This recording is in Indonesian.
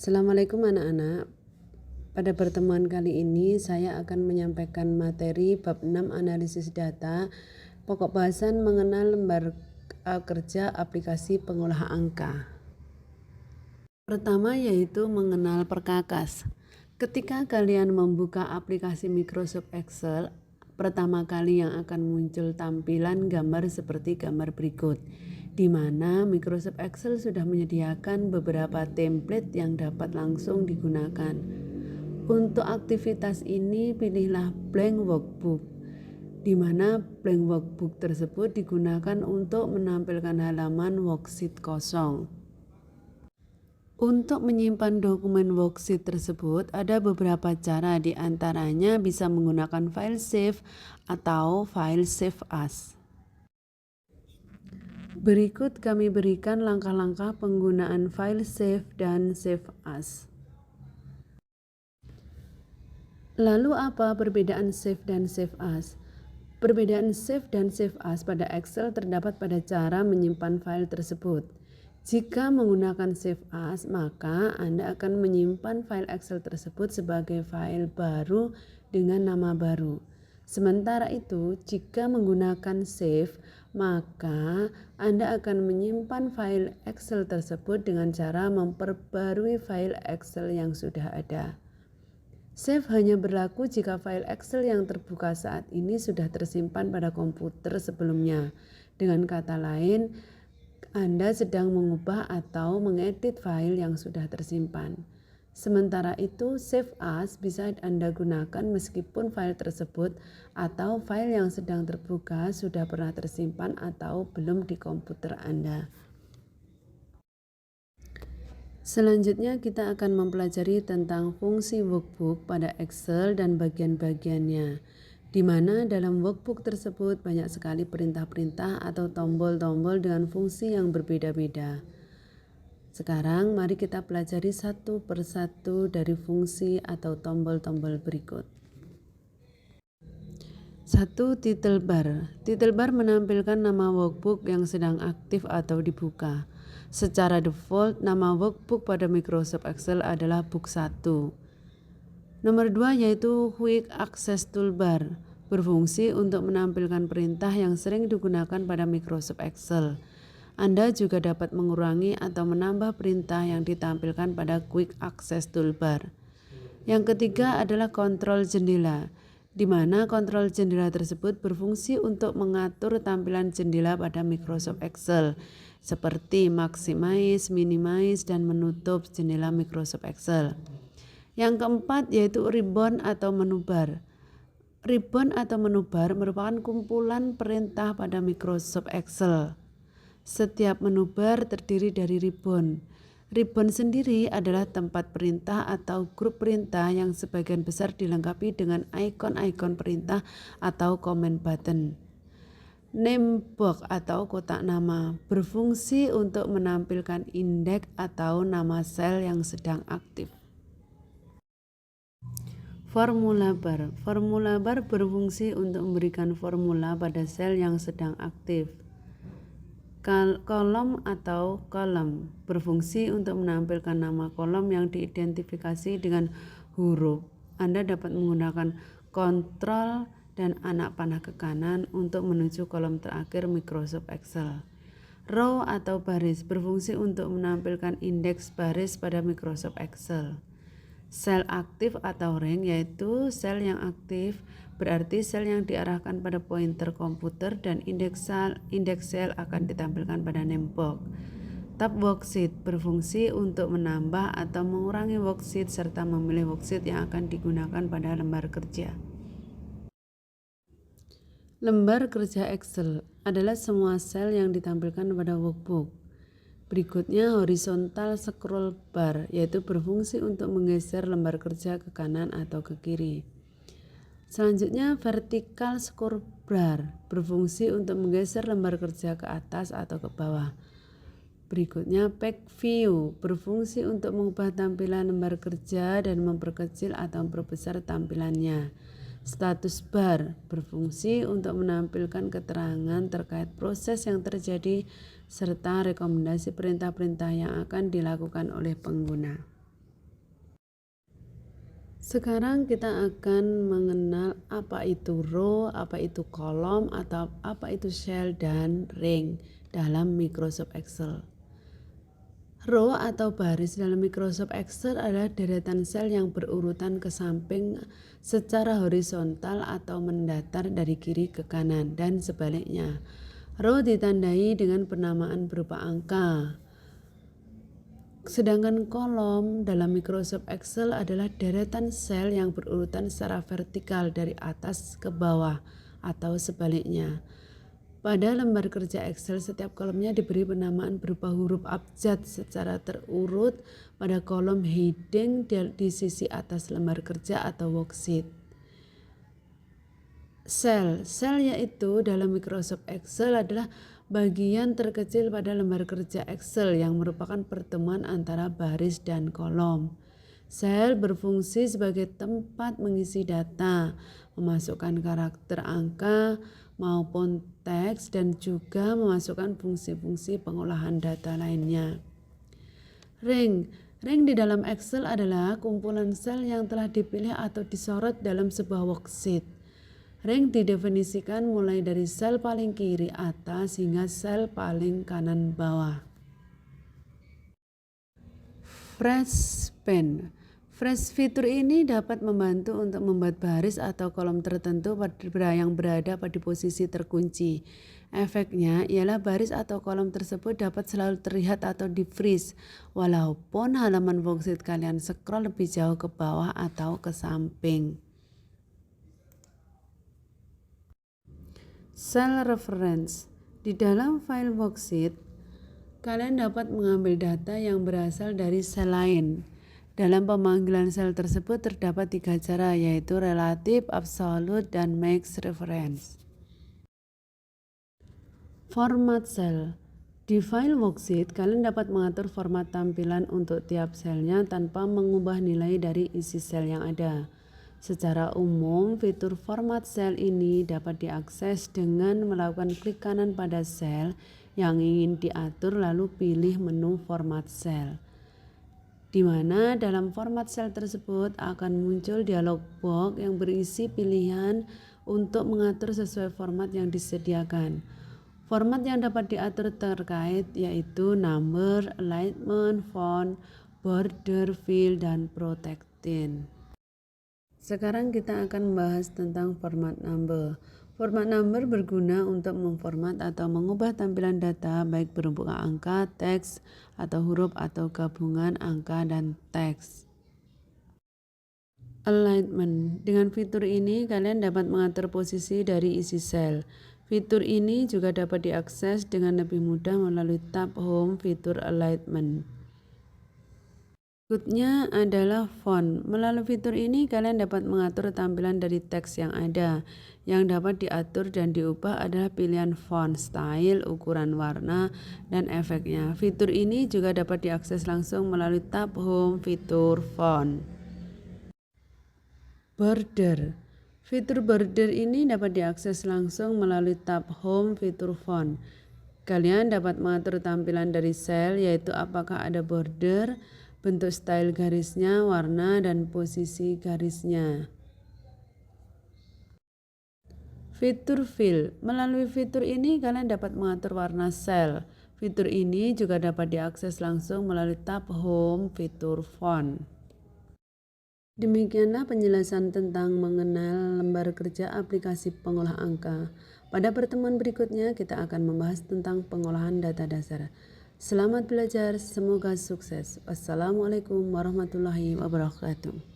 Assalamualaikum anak-anak. Pada pertemuan kali ini saya akan menyampaikan materi bab 6 analisis data, pokok bahasan mengenal lembar kerja aplikasi pengolah angka. Pertama yaitu mengenal perkakas. Ketika kalian membuka aplikasi Microsoft Excel, pertama kali yang akan muncul tampilan gambar seperti gambar berikut, di mana Microsoft Excel sudah menyediakan beberapa template yang dapat langsung digunakan. Untuk aktivitas ini pilihlah blank workbook, di mana blank workbook tersebut digunakan untuk menampilkan halaman worksheet kosong. Untuk menyimpan dokumen worksheet tersebut ada beberapa cara, di antaranya bisa menggunakan file save atau file save as. Berikut kami berikan langkah-langkah penggunaan file save dan save as. Lalu apa perbedaan save dan save as? Perbedaan save dan save as pada Excel terdapat pada cara menyimpan file tersebut. Jika menggunakan save as, maka Anda akan menyimpan file Excel tersebut sebagai file baru dengan nama baru. Sementara itu, jika menggunakan save, maka Anda akan menyimpan file Excel tersebut dengan cara memperbarui file Excel yang sudah ada. Save hanya berlaku jika file Excel yang terbuka saat ini sudah tersimpan pada komputer sebelumnya. Dengan kata lain, Anda sedang mengubah atau mengedit file yang sudah tersimpan. Sementara itu, save as bisa Anda gunakan meskipun file tersebut atau file yang sedang terbuka sudah pernah tersimpan atau belum di komputer Anda. Selanjutnya kita akan mempelajari tentang fungsi workbook pada Excel dan bagian-bagiannya, di mana dalam workbook tersebut banyak sekali perintah-perintah atau tombol-tombol dengan fungsi yang berbeda-beda. Sekarang mari kita pelajari satu persatu dari fungsi atau tombol-tombol berikut. 1. Title bar. Title bar menampilkan nama workbook yang sedang aktif atau dibuka. Secara default, nama workbook pada Microsoft Excel adalah book 1. Nomor 2 yaitu Quick Access Toolbar, berfungsi untuk menampilkan perintah yang sering digunakan pada Microsoft Excel. Anda juga dapat mengurangi atau menambah perintah yang ditampilkan pada Quick Access Toolbar. Yang ketiga adalah kontrol jendela, di mana kontrol jendela tersebut berfungsi untuk mengatur tampilan jendela pada Microsoft Excel, seperti maximize, minimize, dan menutup jendela Microsoft Excel. Yang keempat yaitu ribbon atau menu bar. Ribbon atau menu bar merupakan kumpulan perintah pada Microsoft Excel. Setiap menu bar terdiri dari ribbon. Ribbon sendiri adalah tempat perintah atau grup perintah yang sebagian besar dilengkapi dengan ikon-ikon perintah atau command button. Name box atau kotak nama berfungsi untuk menampilkan indeks atau nama sel yang sedang aktif. Formula bar. Formula bar berfungsi untuk memberikan formula pada sel yang sedang aktif. Kolom atau kolom berfungsi untuk menampilkan nama kolom yang diidentifikasi dengan huruf. Anda dapat menggunakan kontrol dan anak panah ke kanan untuk menuju kolom terakhir Microsoft Excel. Row atau baris berfungsi untuk menampilkan indeks baris pada Microsoft Excel. Sel aktif atau rank yaitu sel yang aktif, berarti sel yang diarahkan pada pointer komputer, dan indeks sel akan ditampilkan pada name box. Tab worksheet berfungsi untuk menambah atau mengurangi worksheet serta memilih worksheet yang akan digunakan pada lembar kerja. Lembar kerja Excel adalah semua sel yang ditampilkan pada workbook. Berikutnya horizontal scroll bar, yaitu berfungsi untuk menggeser lembar kerja ke kanan atau ke kiri. Selanjutnya vertical scroll bar, berfungsi untuk menggeser lembar kerja ke atas atau ke bawah. Berikutnya back view, berfungsi untuk mengubah tampilan lembar kerja dan memperkecil atau memperbesar tampilannya. Status bar berfungsi untuk menampilkan keterangan terkait proses yang terjadi serta rekomendasi perintah-perintah yang akan dilakukan oleh pengguna. Sekarang kita akan mengenal apa itu row, apa itu kolom, atau apa itu cell dan ring dalam Microsoft Excel. Row atau baris dalam Microsoft Excel adalah deretan sel yang berurutan ke samping secara horizontal atau mendatar dari kiri ke kanan dan sebaliknya. Row ditandai dengan penamaan berupa angka. Sedangkan kolom dalam Microsoft Excel adalah deretan sel yang berurutan secara vertikal dari atas ke bawah atau sebaliknya. Pada lembar kerja Excel, setiap kolomnya diberi penamaan berupa huruf abjad secara terurut pada kolom heading di sisi atas lembar kerja atau worksheet. Sel yaitu dalam Microsoft Excel adalah bagian terkecil pada lembar kerja Excel yang merupakan pertemuan antara baris dan kolom. Sel berfungsi sebagai tempat mengisi data, memasukkan karakter angka maupun teks dan juga memasukkan fungsi-fungsi pengolahan data lainnya. Ring di dalam Excel adalah kumpulan sel yang telah dipilih atau disorot dalam sebuah worksheet. Ring didefinisikan mulai dari sel paling kiri atas hingga sel paling kanan bawah. Fresh Pen. Fresh fitur ini dapat membantu untuk membuat baris atau kolom tertentu yang berada pada posisi terkunci. Efeknya ialah baris atau kolom tersebut dapat selalu terlihat atau di-freeze walaupun halaman worksheet kalian scroll lebih jauh ke bawah atau ke samping. Cell reference. Di dalam file worksheet, kalian dapat mengambil data yang berasal dari sel lain. Dalam pemanggilan sel tersebut terdapat 3 cara, yaitu relative, absolute, dan max reference. Format sel. Di file worksheet, kalian dapat mengatur format tampilan untuk tiap selnya tanpa mengubah nilai dari isi sel yang ada. Secara umum, fitur format sel ini dapat diakses dengan melakukan klik kanan pada sel yang ingin diatur lalu pilih menu format sel. Di mana dalam format sel tersebut akan muncul dialog box yang berisi pilihan untuk mengatur sesuai format yang disediakan. Format yang dapat diatur terkait yaitu number, alignment, font, border, fill, dan protecting. Sekarang kita akan membahas tentang format number. Format number berguna untuk memformat atau mengubah tampilan data baik berupa angka, teks, atau huruf atau gabungan angka dan teks. Alignment. Dengan fitur ini kalian dapat mengatur posisi dari isi sel. Fitur ini juga dapat diakses dengan lebih mudah melalui tab Home fitur Alignment. Berikutnya adalah font. Melalui fitur ini kalian dapat mengatur tampilan dari teks yang ada. Yang dapat diatur dan diubah adalah pilihan font, style, ukuran warna, dan efeknya. Fitur ini juga dapat diakses langsung melalui tab Home fitur font. Border. Fitur border ini dapat diakses langsung melalui tab Home fitur font. Kalian dapat mengatur tampilan dari sel yaitu apakah ada border, bentuk style garisnya, warna, dan posisi garisnya. Fitur fill. Melalui fitur ini kalian dapat mengatur warna sel. Fitur ini juga dapat diakses langsung melalui tab Home fitur font. Demikianlah penjelasan tentang mengenal lembar kerja aplikasi pengolah angka. Pada pertemuan berikutnya kita akan membahas tentang pengolahan data dasar. Selamat belajar, semoga sukses. Wassalamualaikum warahmatullahi wabarakatuh.